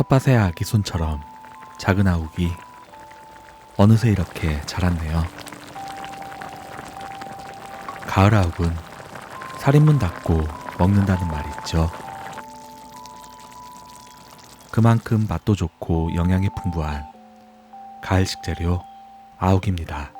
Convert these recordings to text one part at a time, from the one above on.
텃밭의 아기 손처럼 작은 아욱이 어느새 이렇게 자랐네요. 가을 아욱은 살인문 닫고 먹는다는 말이 있죠. 그만큼 맛도 좋고 영양이 풍부한 가을 식재료 아욱입니다.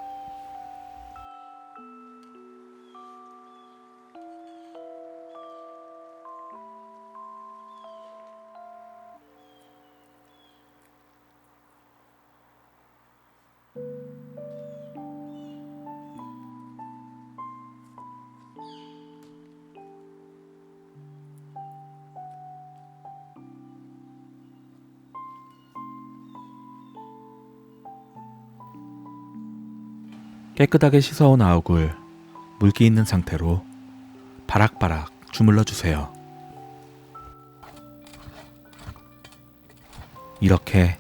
깨끗하게 씻어온 아욱을 물기 있는 상태로 바락바락 주물러 주세요. 이렇게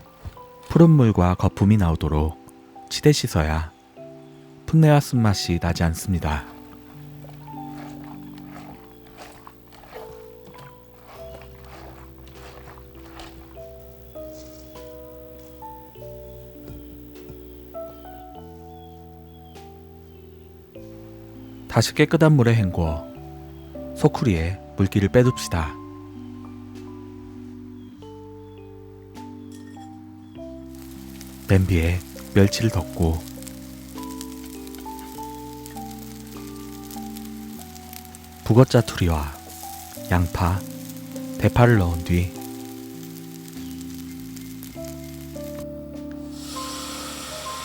푸른 물과 거품이 나오도록 치대 씻어야 풋내와 쓴맛이 나지 않습니다. 다시 깨끗한 물에 헹궈 소쿠리에 물기를 빼둡시다. 냄비에 멸치를 덮고 북어짜투리와 양파, 대파를 넣은 뒤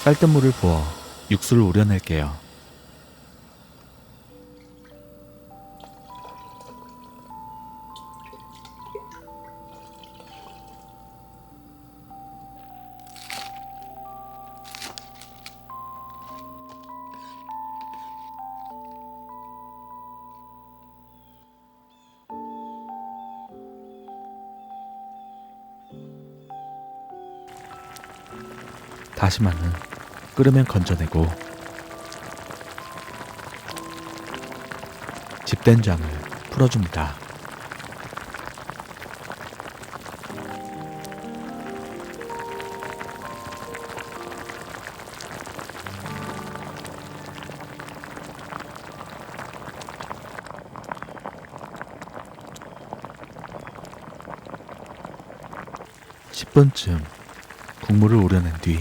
쌀뜨물을 부어 육수를 우려낼게요. 다시마는 끓으면 건져내고 집된장을 풀어줍니다. (10분쯤) 국물을 우려낸 뒤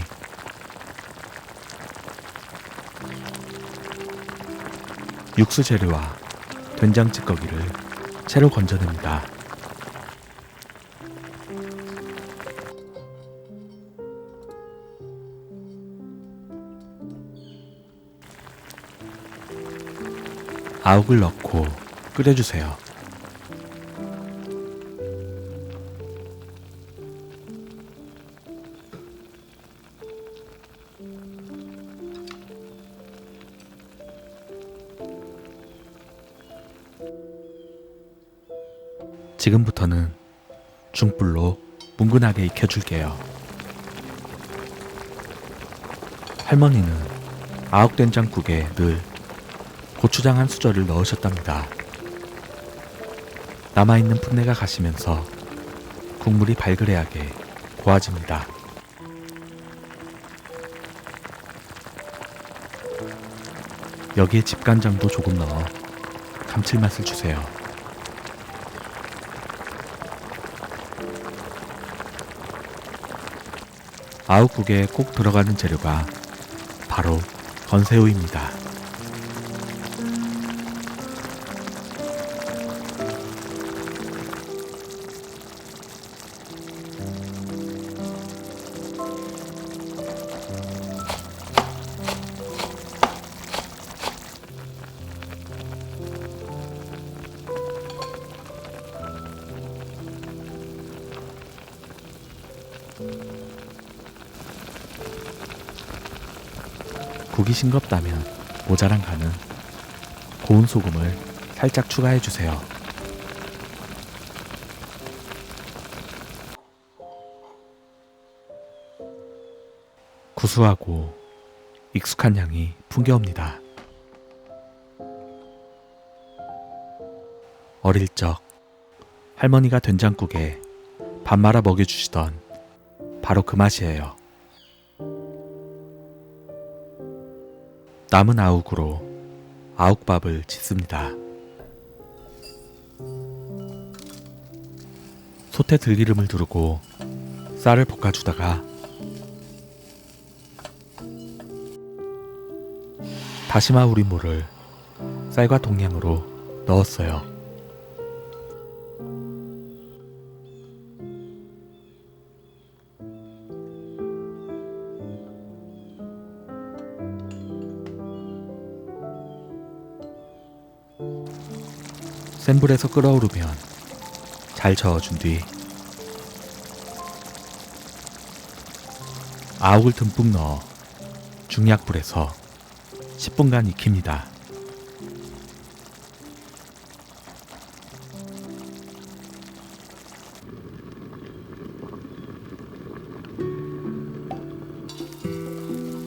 육수 재료와 된장 찌꺼기를 채로 건져냅니다. 아욱을 넣고 끓여주세요. 지금부터는 중불로 뭉근하게 익혀줄게요. 할머니는 아욱된장국에 늘 고추장 한 수저를 넣으셨답니다. 남아있는 풋내가 가시면서 국물이 발그레하게 고와집니다. 여기에 집간장도 조금 넣어 감칠맛을 주세요. 아욱국에 꼭 들어가는 재료가 바로 건새우입니다. 국이 싱겁다면 모자란 간은 고운 소금을 살짝 추가해주세요. 구수하고 익숙한 향이 풍겨옵니다. 어릴 적 할머니가 된장국에 밥 말아 먹여주시던 바로 그 맛이에요. 남은 아욱으로 아욱밥을 짓습니다. 솥에 들기름을 두르고 쌀을 볶아주다가 다시마 우린물을 쌀과 동량으로 넣었어요. 센 불에서 끓어오르면 잘 저어준 뒤 아욱을 듬뿍 넣어 중약불에서 10분간 익힙니다.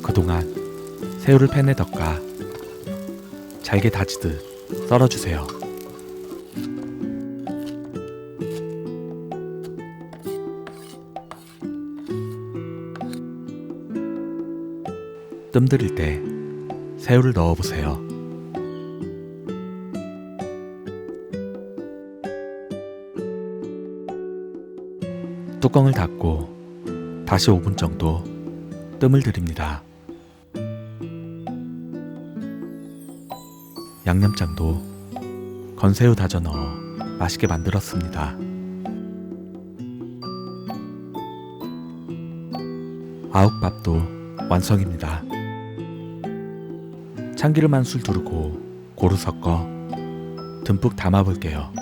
그동안 새우를 팬에 덮가 잘게 다지듯 썰어주세요. 뜸 들일 때 새우를 넣어보세요. 뚜껑을 닫고 다시 5분 정도 뜸을 들입니다. 양념장도 건새우 다져 넣어 맛있게 만들었습니다. 아욱밥도 완성입니다. 참기름 한 술 두르고 고루 섞어 듬뿍 담아볼게요.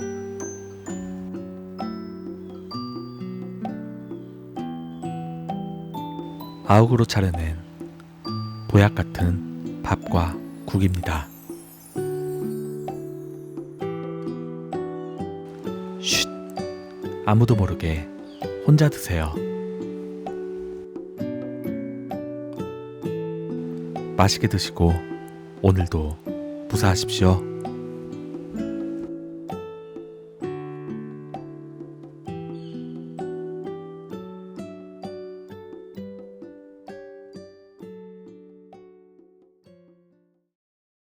아욱으로 차려낸 보약 같은 밥과 국입니다. 쉿! 아무도 모르게 혼자 드세요. 맛있게 드시고 오늘도 무사하십시오.